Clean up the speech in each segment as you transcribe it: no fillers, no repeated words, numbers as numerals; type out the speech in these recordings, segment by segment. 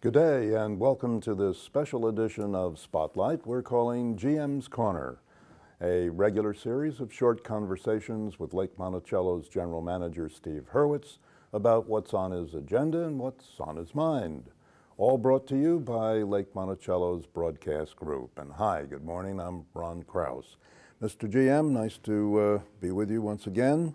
Good day and welcome to this special edition of Spotlight we're calling GM's Corner, a regular series of short conversations with Lake Monticello's General Manager Steve Hurwitz about what's on his agenda and what's on his mind. All brought to you by Lake Monticello's broadcast group. And hi, good morning, I'm Ron Krause. Mr. GM, nice to be with you once again.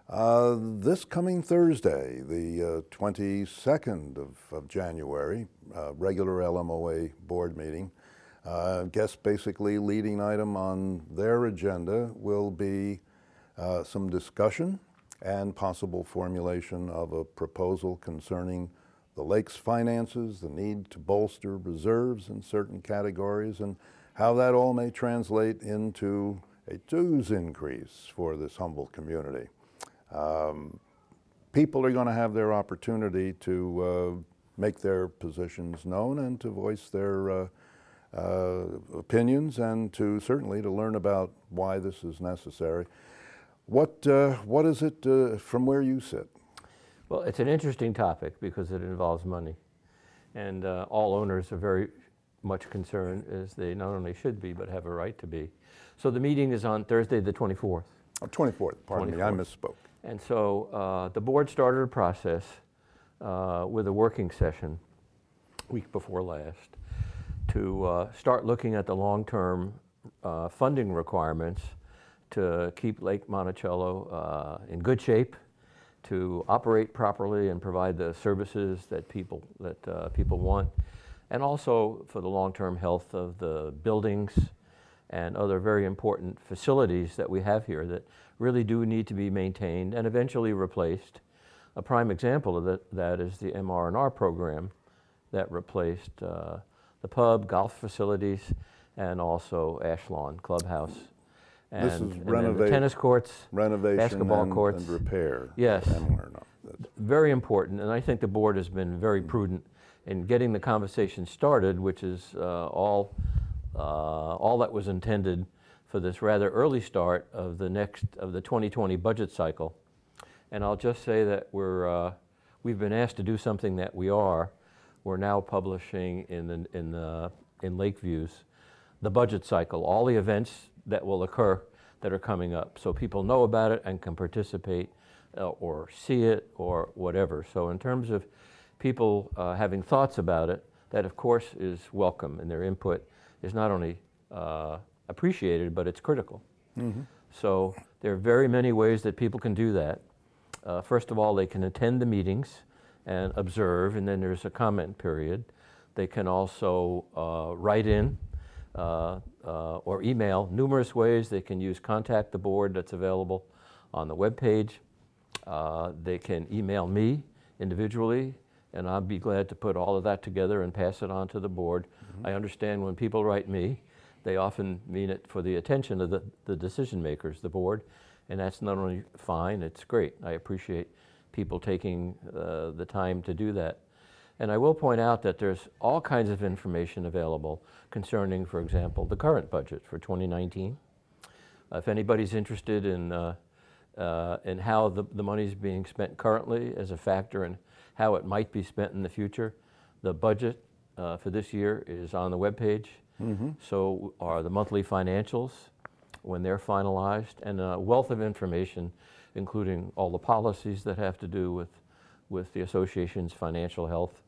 This coming Thursday, the 22nd of January, regular LMOA board meeting, guess basically leading item on their agenda will be some discussion and possible formulation of a proposal concerning the lake's finances, the need to bolster reserves in certain categories, and how that all may translate into a dues increase for this humble community. People are going to have their opportunity to make their positions known and to voice their opinions and to certainly to learn about why this is necessary. What is it from where you sit? Well, it's an interesting topic because it involves money, and all owners are very much concerned, as they not only should be but have a right to be. So the meeting is on Thursday the 24th. 24th, pardon me, I misspoke. And so the board started a process with a working session week before last to start looking at the long-term funding requirements to keep Lake Monticello in good shape, to operate properly and provide the services that people want, and also for the long-term health of the buildings and other very important facilities that we have here that really do need to be maintained and eventually replaced. A prime example of that is the MR&R program that replaced the pub, golf facilities, and also Ashlawn Clubhouse. And, this is and the tennis courts, renovation basketball courts. And repair. Yes, MR&R. Very important, and I think the board has been very prudent in getting the conversation started, which is all that was intended for this rather early start of the 2020 budget cycle. And I'll just say that we've been asked to do something that we're now publishing in Lakeviews the budget cycle, all the events that will occur that are coming up, so people know about it and can participate or see it or whatever. So in terms of people having thoughts about it, that of course is welcome, and their input is not only appreciated, but it's critical. Mm-hmm. So there are very many ways that people can do that. First of all, they can attend the meetings and observe, and then there's a comment period. They can also write in or email. Numerous ways. They can use Contact the Board that's available on the webpage. They can email me individually, and I'll be glad to put all of that together and pass it on to the board. Mm-hmm. I understand when people write me, they often mean it for the attention of the decision makers, the board, and that's not only fine, it's great. I appreciate people taking the time to do that. And I will point out that there's all kinds of information available concerning, for example, the current budget for 2019. If anybody's interested in how the money is being spent currently as a factor in how it might be spent in the future, the budget for this year is on the webpage. Mm-hmm. So are the monthly financials when they're finalized, and a wealth of information, including all the policies that have to do with the association's financial health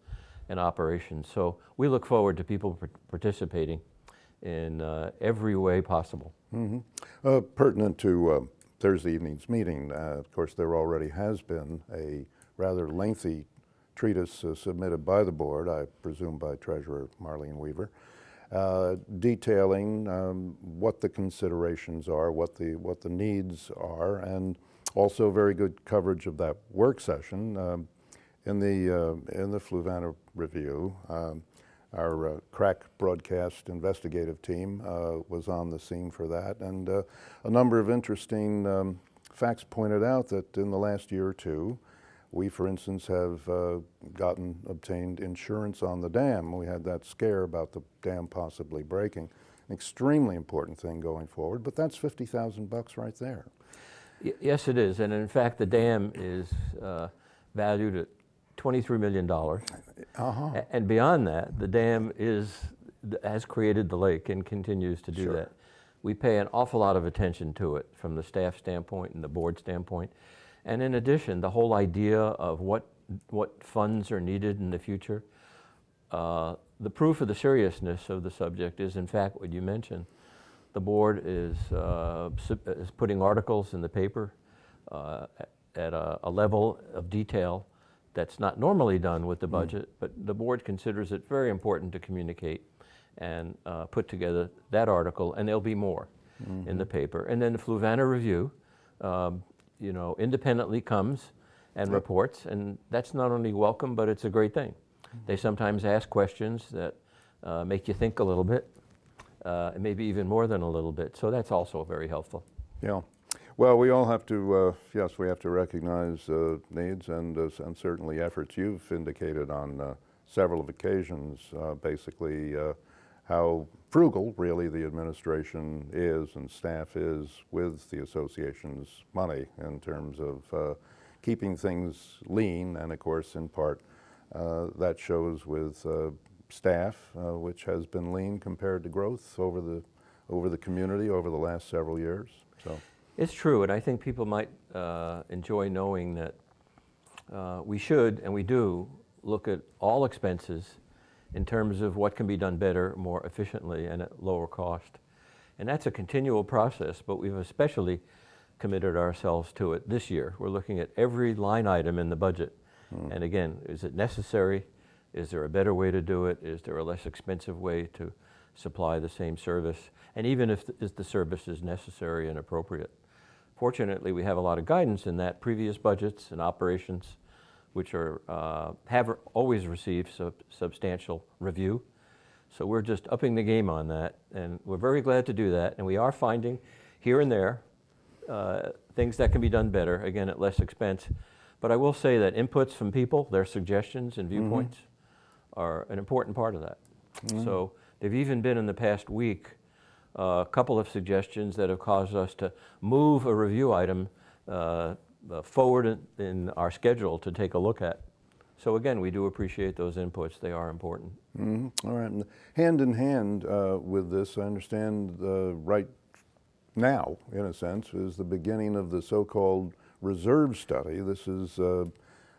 and operations. So we look forward to people participating in every way possible. Mm-hmm. Pertinent to Thursday evening's meeting, of course, there already has been a rather lengthy treatise submitted by the board, I presume by Treasurer Marlene Weaver, detailing what the considerations are, what the needs are, and also very good coverage of that work session in the Fluvanna Review. Our crack broadcast investigative team was on the scene for that, and a number of interesting facts pointed out that in the last year or two, we, for instance, have obtained insurance on the dam. We had that scare about the dam possibly breaking. An extremely important thing going forward, but that's $50,000 right there. Yes, it is, and in fact, the dam is valued at $23 million. Uh-huh. And beyond that, the dam has created the lake and continues to do Sure. that. We pay an awful lot of attention to it from the staff standpoint and the board standpoint. And in addition, the whole idea of what funds are needed in the future, the proof of the seriousness of the subject is, in fact, what you mentioned. The board is putting articles in the paper at a level of detail that's not normally done with the budget, but the board considers it very important to communicate and put together that article, and there'll be more in the paper. And then the Fluvanna Review, you know, independently comes and reports, and that's not only welcome, but it's a great thing. They sometimes ask questions that make you think a little bit, and maybe even more than a little bit, so that's also very helpful. Yeah. Well, we all have to, yes, we have to recognize needs and certainly efforts. You've indicated on several of occasions, basically, how frugal really the administration is and staff is with the association's money in terms of keeping things lean, and of course in part that shows with staff, which has been lean compared to growth over the community over the last several years. So it's true, and I think people might enjoy knowing that we should, and we do, look at all expenses in terms of what can be done better, more efficiently, and at lower cost. And that's a continual process, but we've especially committed ourselves to it this year. We're looking at every line item in the budget. And again, is it necessary? Is there a better way to do it? Is there a less expensive way to supply the same service? And even if the service is necessary and appropriate. Fortunately, we have a lot of guidance in that previous budgets and operations, which have always received substantial review. So we're just upping the game on that, and we're very glad to do that. And we are finding here and there things that can be done better, again, at less expense. But I will say that inputs from people, their suggestions and viewpoints, are an important part of that. So there've even been in the past week a couple of suggestions that have caused us to move a review item forward in our schedule to take a look at. So again, we do appreciate those inputs. They are important. All right. And hand in hand with this, I understand right now, in a sense, is the beginning of the so-called reserve study. This is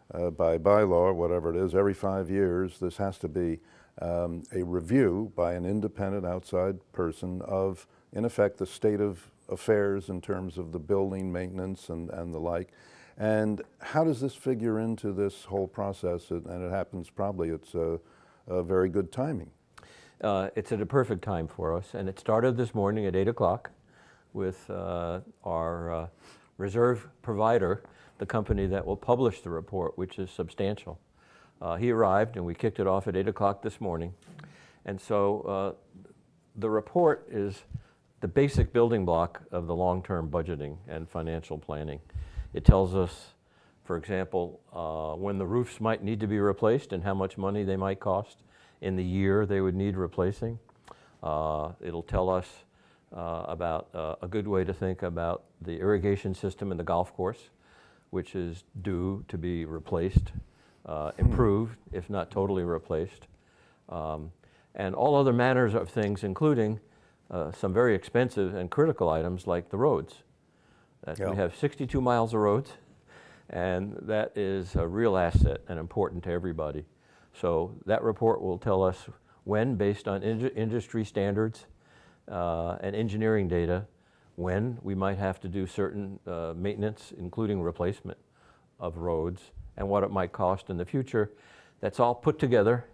by bylaw, whatever it is, every 5 years, this has to be a review by an independent outside person of, in effect, the state of affairs in terms of the building maintenance and the like. And how does this figure into this whole process? And it happens probably, it's a very good timing. It's at a perfect time for us, and it started this morning at 8 o'clock with our reserve provider, the company that will publish the report, which is substantial. He arrived and we kicked it off at 8 o'clock this morning. And so the report is the basic building block of the long-term budgeting and financial planning. It tells us, for example, when the roofs might need to be replaced and how much money they might cost in the year they would need replacing. It'll tell us about a good way to think about the irrigation system in the golf course, which is due to be replaced, improved, if not totally replaced, and all other manners of things, including some very expensive and critical items like the roads. We have 62 miles of roads, and that is a real asset and important to everybody. So that report will tell us when, based on industry standards and engineering data, when we might have to do certain maintenance, including replacement of roads, and what it might cost in the future. That's all put together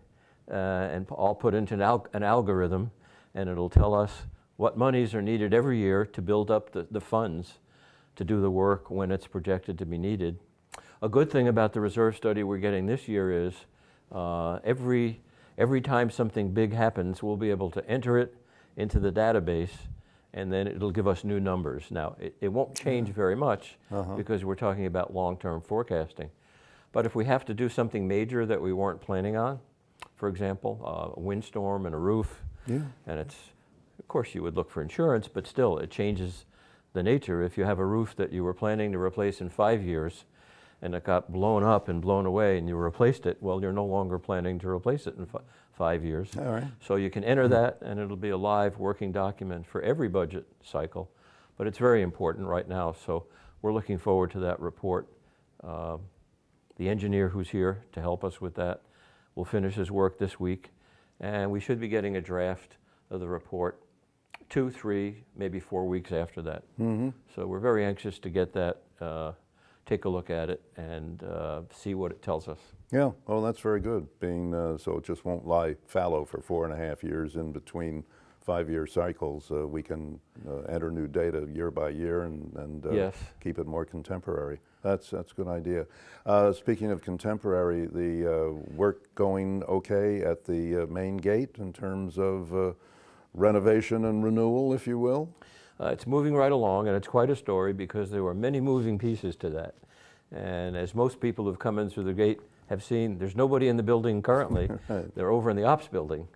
and all put into an algorithm, and it'll tell us what monies are needed every year to build up the funds to do the work when it's projected to be needed. A good thing about the reserve study we're getting this year is every time something big happens, we'll be able to enter it into the database, and then it'll give us new numbers. Now, it won't change very much because we're talking about long-term forecasting. But if we have to do something major that we weren't planning on, for example, a windstorm and a roof, and it's, of course you would look for insurance, but still it changes the nature. If you have a roof that you were planning to replace in 5 years and it got blown up and blown away and you replaced it, well, you're no longer planning to replace it in 5 years. All right. So you can enter that and it'll be a live working document for every budget cycle. But it's very important right now, so we're looking forward to that report. The engineer who's here to help us with that will finish his work this week, and we should be getting a draft of the report 2, 3, maybe 4 weeks after that. So we're very anxious to get that, take a look at it, and see what it tells us. Yeah, well, that's very good, being so it just won't lie fallow for 4.5 years in between 5-year cycles. We can enter new data year by year and Yes. keep it more contemporary. That's a good idea. Speaking of contemporary, the work going okay at the main gate in terms of renovation and renewal, if you will? It's moving right along, and it's quite a story because there were many moving pieces to that. And as most people who've come in through the gate have seen, there's nobody in the building currently. Right. They're over in the ops building,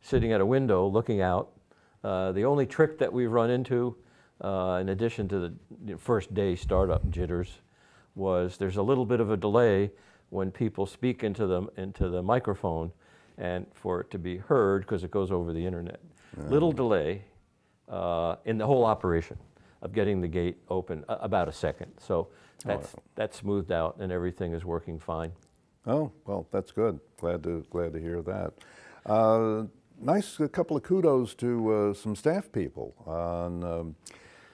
sitting at a window looking out. The only trick that we've run into, in addition to the first day startup jitters, was there's a little bit of a delay when people speak into the microphone and for it to be heard because it goes over the internet. Little delay in the whole operation of getting the gate open, about a second. So that's smoothed out and everything is working fine. Oh, well, that's good. Glad to hear that. Nice, a couple of kudos to some staff people on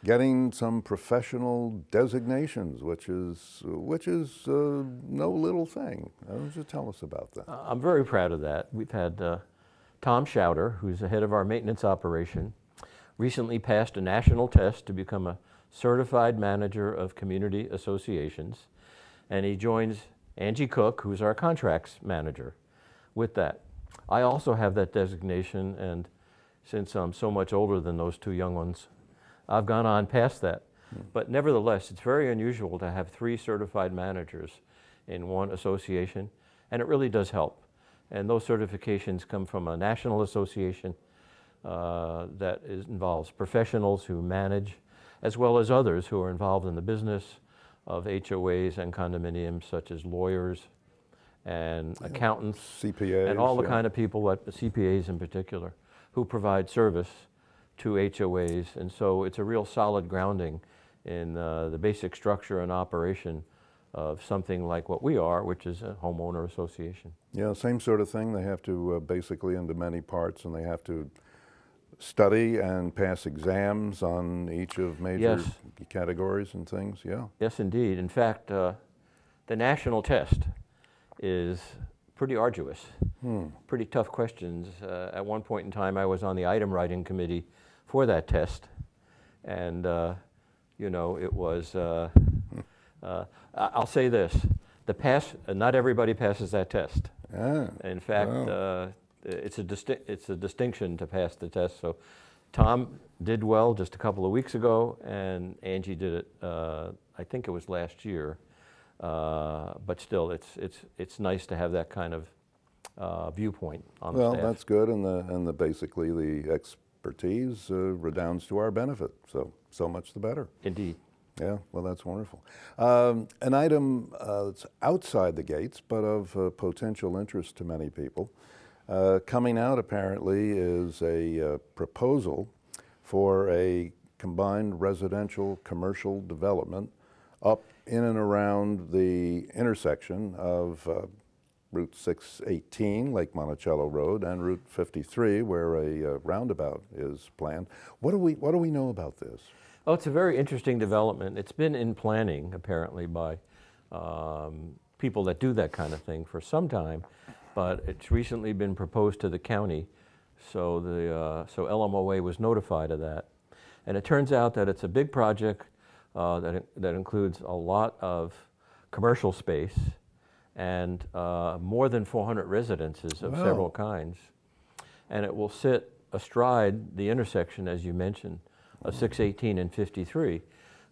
getting some professional designations, which is no little thing. Just tell us about that. I'm very proud of that. We've had Tom Schauder, who's the head of our maintenance operation, recently passed a national test to become a certified manager of community associations, and he joins Angie Cook, who's our contracts manager, with that. I also have that designation, and since I'm so much older than those two young ones, I've gone on past that. But nevertheless, it's very unusual to have 3 certified managers in one association, and it really does help. And those certifications come from a national association that involves professionals who manage, as well as others who are involved in the business of HOAs and condominiums, such as lawyers and accountants, CPAs, and all the kind of people, CPAs in particular, who provide service to HOAs. And so it's a real solid grounding in the basic structure and operation of something like what we are, which is a homeowner association. Yeah, same sort of thing. They have to basically into many parts, and they have to study and pass exams on each of major categories and things. Yeah. Yes, indeed. In fact, the national test is pretty arduous, pretty tough questions. At one point in time, I was on the item writing committee for that test, and you know, it was, I'll say this, not everybody passes that test. In fact, it's a distinction to pass the test. So Tom did well just a couple of weeks ago, and Angie did it, I think it was last year. But still, it's nice to have that kind of viewpoint on the staff. Well, that's good, and basically the expertise redounds to our benefit. So much the better. Indeed. Yeah, well, that's wonderful. An item that's outside the gates, but of potential interest to many people, coming out apparently is a proposal for a combined residential commercial development up in and around the intersection of Route 618, Lake Monticello Road, and Route 53, where a roundabout is planned. What do we know about this? Oh, it's a very interesting development. It's been in planning, apparently, by people that do that kind of thing for some time, but it's recently been proposed to the county, so LMOA was notified of that. And it turns out that it's a big project that includes a lot of commercial space and more than 400 residences of several kinds. And it will sit astride the intersection, as you mentioned, of 618 and 53.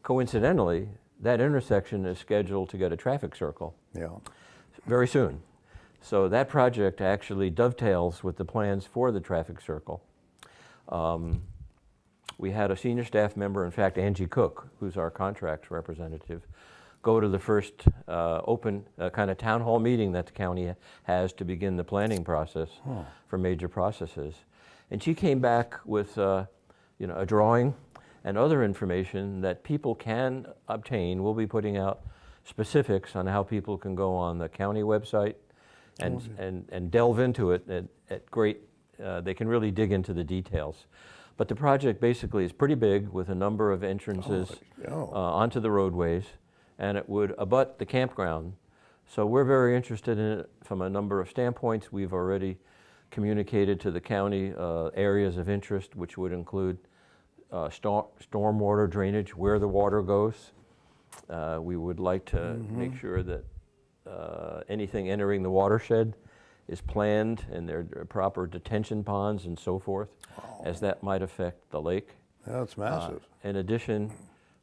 Coincidentally, that intersection is scheduled to get a traffic circle very soon. So that project actually dovetails with the plans for the traffic circle. We had a senior staff member, in fact, Angie Cook, who's our contracts representative, go to the first open kind of town hall meeting that the county has to begin the planning process for major processes. And she came back with a drawing and other information that people can obtain. We'll be putting out specifics on how people can go on the county website and delve into it at great, they can really dig into the details. But the project basically is pretty big with a number of entrances onto the roadways, and it would abut the campground. So we're very interested in it from a number of standpoints. We've already communicated to the county areas of interest, which would include stormwater drainage, where the water goes. We would like to make sure that anything entering the watershed is planned and there are proper detention ponds and so forth, as that might affect the lake. That's massive. In addition,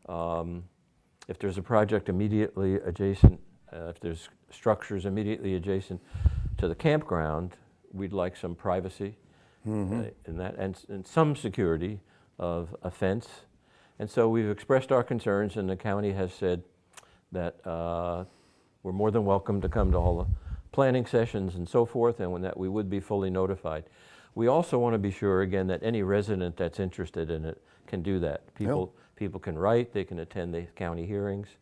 if there's a project immediately adjacent, if there's structures immediately adjacent to the campground, we'd like some privacy in that and some security of a fence. And so we've expressed our concerns, and the county has said that we're more than welcome to come to all the planning sessions and so forth, and that we would be fully notified. We also want to be sure, again, that any resident that's interested in it can do that. People can write, they can attend the county hearings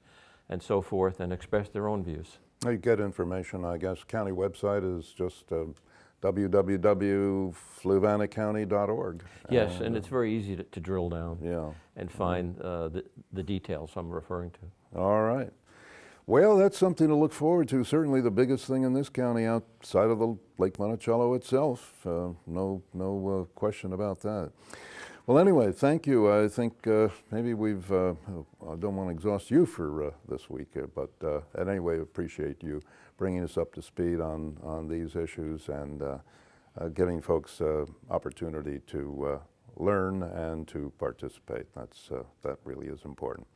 and so forth and express their own views. You get information, I guess. County website is just www.fluvannacounty.org. Yes, and it's very easy to drill down and find the details I'm referring to. All right. Well, that's something to look forward to. Certainly the biggest thing in this county outside of the Lake Monticello itself. No question about that. Well, anyway, thank you. I think maybe we've, I don't want to exhaust you for this week, but anyway, appreciate you bringing us up to speed on these issues and giving folks opportunity to learn and to participate. That really is important.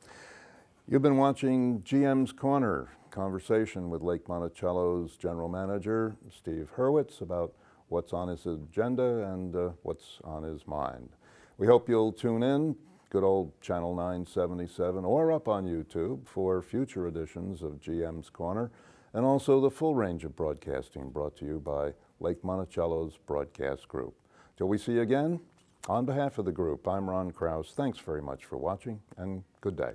You've been watching GM's Corner, conversation with Lake Monticello's General Manager, Steve Hurwitz, about what's on his agenda and what's on his mind. We hope you'll tune in, good old Channel 977, or up on YouTube for future editions of GM's Corner, and also the full range of broadcasting brought to you by Lake Monticello's broadcast group. Till we see you again, on behalf of the group, I'm Ron Krause. Thanks very much for watching, and good day.